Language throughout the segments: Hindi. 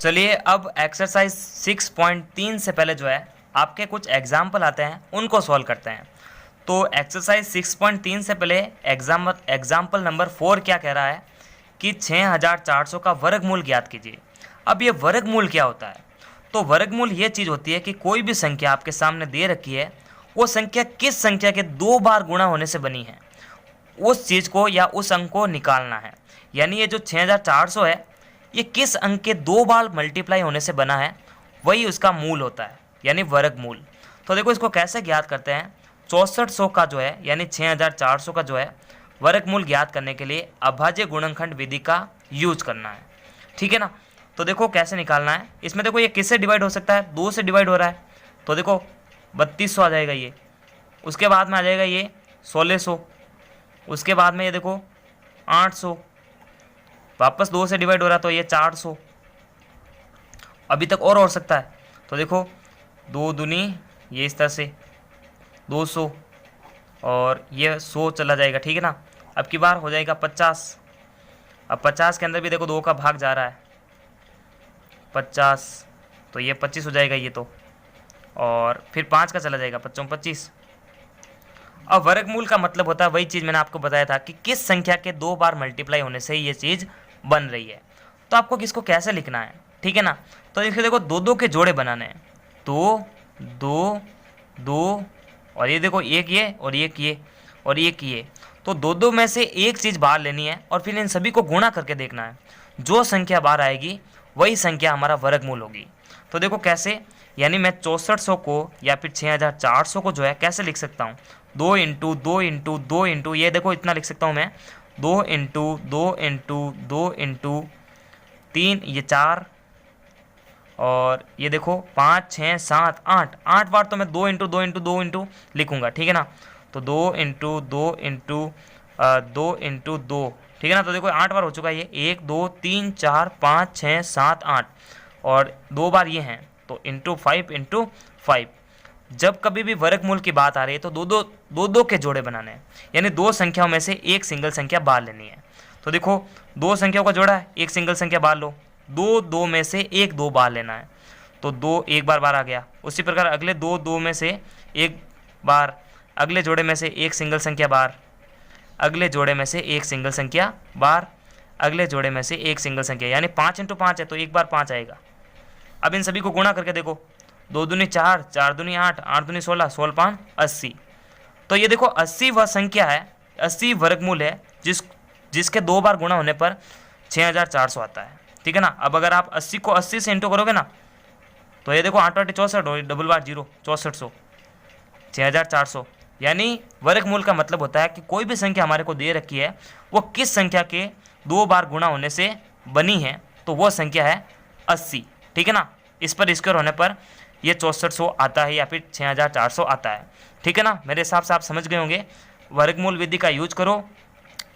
चलिए अब एक्सरसाइज 6.3 से पहले जो है आपके कुछ एग्जाम्पल आते हैं उनको सॉल्व करते हैं। तो एक्सरसाइज 6.3 से पहले एग्जाम्पल नंबर 4 क्या कह रहा है कि 6400 का वर्गमूल ज्ञात कीजिए। अब ये वर्गमूल क्या होता है? तो वर्गमूल ये चीज़ होती है कि कोई भी संख्या आपके सामने दे रखी है, वो संख्या किस संख्या के 2 बार गुणा होने से बनी है, उस चीज़ को या उस अंक को निकालना है। यानी ये जो 6400 है, ये किस अंक के 2 बार मल्टीप्लाई होने से बना है, वही उसका मूल होता है, यानी वर्गमूल। तो देखो इसको कैसे ज्ञात करते हैं। 6400 का जो है यानी 6400 का जो है वर्गमूल ज्ञात करने के लिए अभाज्य गुणनखंड विधि का यूज करना है, ठीक है ना। तो देखो कैसे निकालना है। इसमें देखो ये किससे डिवाइड हो सकता है, 2 से डिवाइड हो रहा है, तो देखो 3200 आ जाएगा ये। उसके बाद में आ जाएगा ये 1600, उसके बाद में ये देखो 800, वापस 2 से डिवाइड हो रहा है तो ये 400, अभी तक और हो सकता है। तो देखो 2 दूनी ये इस तरह से 200 और ये 100 चला जाएगा, ठीक है ना। अब की बार हो जाएगा 50। अब 50 के अंदर भी देखो 2 का भाग जा रहा है, 50 तो ये 25 हो जाएगा ये तो, और फिर 5 का चला जाएगा 5 25। अब वर्गमूल का मतलब होता है वही चीज़ मैंने आपको बताया था कि किस संख्या के 2 बार मल्टीप्लाई होने से ये चीज़ बन रही है। तो आपको किसको कैसे लिखना है, ठीक है ना। तो इसके देखो 2 के जोड़े बनाने हैं, 2 2 2 और ये देखो एक ये और एक ये और एक ये। तो 2 में से एक चीज़ बाहर लेनी है और फिर इन सभी को गुणा करके देखना है। जो संख्या बाहर आएगी वही संख्या हमारा वर्गमूल होगी। तो देखो कैसे, यानी मैं 6400 को या फिर 6400 को जो है कैसे लिख सकता हूँ, 2 इंटू 2 इंटू 2 इंटू ये देखो इतना लिख सकता हूँ मैं, 2 इंटू 2 इंटू 2 इंटू 3 ये 4 और ये देखो 5 6 7 8 8 बार तो मैं 2 इंटू 2 इंटू 2 इंटू लिखूँगा, ठीक है ना। तो 2 इंटू 2 इंटू 2 इंटू 2, ठीक है ना। तो देखो 8 बार हो चुका है ये, 1 2 3 4 5 6 7 8 और 2 बार ये हैं, तो इंटू 5 इंटू 5। जब कभी भी वर्गमूल की बात आ रही है तो दो के जोड़े बनाने हैं, यानी 2 संख्याओं में से एक सिंगल संख्या बाहर लेनी है। तो देखो 2 संख्याओं का जोड़ा है, एक सिंगल संख्या बाहर लो, 2 में से एक 2 बाहर लेना है, तो 2 एक बार बाहर आ गया। उसी प्रकार अगले 2 में से एक बार, अगले जोड़े में से एक सिंगल संख्या बाहर, अगले जोड़े में से एक सिंगल संख्या बाहर, अगले जोड़े में से एक सिंगल संख्या, यानी 5 इंटू 5 है तो एक बार 5 आएगा। अब इन सभी को गुणा करके देखो, 2 दूनी 4 4 दूनी 8 8 दूनी 16 16 5 80। तो ये देखो 80 वह संख्या है, 80 वर्गमूल है जिसके 2 बार गुणा होने पर 6400 आता है, ठीक है ना। अब अगर आप 80 को 80 से इंटू करोगे ना, तो ये देखो 8 8 64 और डबल बार 0 6400 6400। यानी वर्गमूल का मतलब होता है कि कोई भी संख्या हमारे को दे रखी है वो किस संख्या के 2 बार गुणा होने से बनी है, तो वो संख्या है 80, ठीक है ना। इस पर स्क्वायर होने पर ये 6400 आता है या फिर 6400 आता है, ठीक है ना। मेरे हिसाब से आप समझ गए होंगे। वर्गमूल विधि का यूज करो,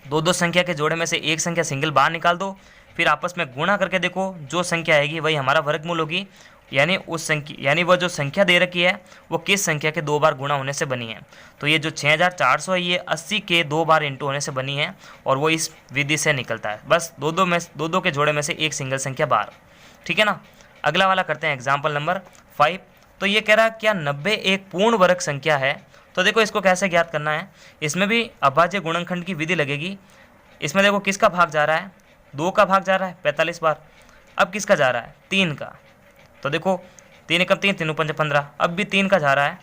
2 संख्या के जोड़े में से एक संख्या सिंगल बाहर निकाल दो, फिर आपस में गुणा करके देखो, जो संख्या आएगी वही हमारा वर्गमूल होगी। यानी उस संख्या, यानी वह जो संख्या दे रखी है वो किस संख्या के 2 बार गुणा होने से बनी है। तो ये जो 6400 है ये 80 के 2 बार इंटू होने से बनी है और वो इस विधि से निकलता है। बस 2 के जोड़े में से एक सिंगल संख्या बाहर, ठीक है ना। अगला वाला करते हैं एग्जाम्पल नंबर 5। तो ये कह रहा है क्या 90 एक पूर्ण वर्ग संख्या है। तो देखो इसको कैसे ज्ञात करना है, इसमें भी अभाज्य गुणनखंड की विधि लगेगी। इसमें देखो किसका भाग जा रहा है, 2 का भाग जा रहा है 45 बार। अब किसका जा रहा है, 3 का। तो देखो 3 एकम 3 3 5 15, अब भी 3 का जा रहा है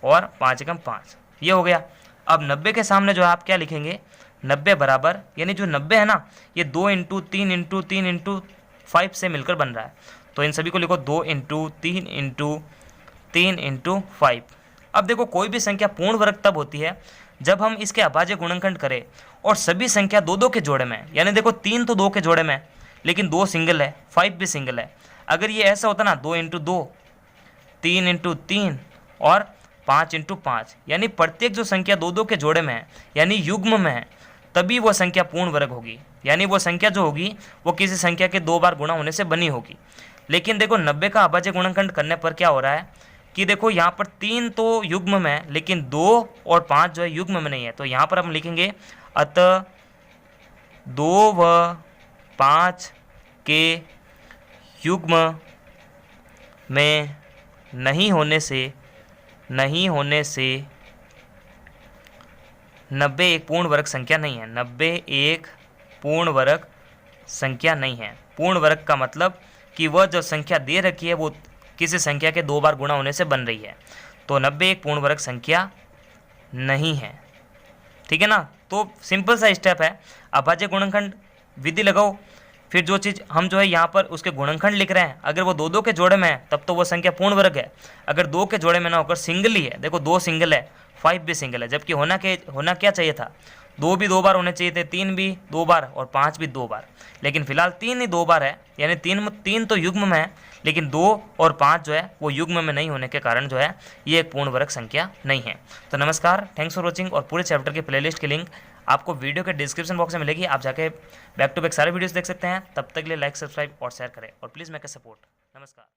और 5 एकम 5, ये हो गया। अब 90 के सामने जो है आप क्या लिखेंगे, 90 बराबर, यानी जो 90 है ना ये 2 इंटू 3 इंटू 3 इंटू 5 से मिलकर बन रहा है। तो इन सभी को लिखो 2 इंटू 3 इंटू 3 इंटू 5। अब देखो कोई भी संख्या पूर्ण वर्ग तब होती है जब हम इसके अभाज्य गुणनखंड करें और सभी संख्या 2 के जोड़े में, यानी देखो 3 तो 2 के जोड़े में लेकिन 2 सिंगल है, 5 भी सिंगल है। अगर ये ऐसा होता ना 2 इंटू 2 3 इंटू 3 और 5 इंटू 5, यानी प्रत्येक जो संख्या 2 के जोड़े में है यानी युग्म में है, तभी वो संख्या पूर्ण वर्ग होगी। यानी वो संख्या जो होगी वो किसी संख्या के 2 बार गुणा होने से बनी होगी। लेकिन देखो 90 का अभाज्य गुणनखंड करने पर क्या हो रहा है कि देखो यहाँ पर 3 तो युग्म में है लेकिन 2 और 5 जो है युग्म में नहीं है। तो यहाँ पर हम लिखेंगे अतः 2 व 5 के युग्म में नहीं होने से 90 एक पूर्ण वर्ग संख्या नहीं है। 90 एक पूर्ण वर्ग संख्या नहीं है। पूर्ण वर्ग का मतलब कि वह जो संख्या दे रखी है वो किसी संख्या के 2 बार गुणा होने से बन रही है। तो 90 एक पूर्ण वर्ग संख्या नहीं है। ठीक है ना। तो सिंपल सा स्टेप है, अभाज्य गुणनखंड विधि लगाओ, फिर जो चीज़ हम जो है यहाँ पर उसके गुणनखंड लिख रहे हैं, अगर वो 2 के जोड़े में है तब तो वो संख्या पूर्ण वर्ग है। अगर 2 के जोड़े में ना होकर सिंगल ही है, देखो 2 सिंगल है, 5 भी सिंगल है, जबकि होना क्या चाहिए था, 2 भी 2 बार होने चाहिए थे, 3 भी 2 बार और 5 भी 2 बार, लेकिन फिलहाल 3 ही 2 बार है, यानी 3 तो युग्म में है, लेकिन 2 और 5 जो है वो युग्म में नहीं होने के कारण जो है ये एक पूर्ण वर्ग संख्या नहीं है। तो नमस्कार, थैंक्स फॉर वॉचिंग। और पूरे चैप्टर की प्लेलिस्ट की लिंक आपको वीडियो के डिस्क्रिप्शन बॉक्स में मिलेगी, आप जाके बैक टू बैक सारे वीडियोस देख सकते हैं। तब तक के लिए लाइक, सब्सक्राइब और शेयर करें और प्लीज़ मेक अ सपोर्ट। नमस्कार।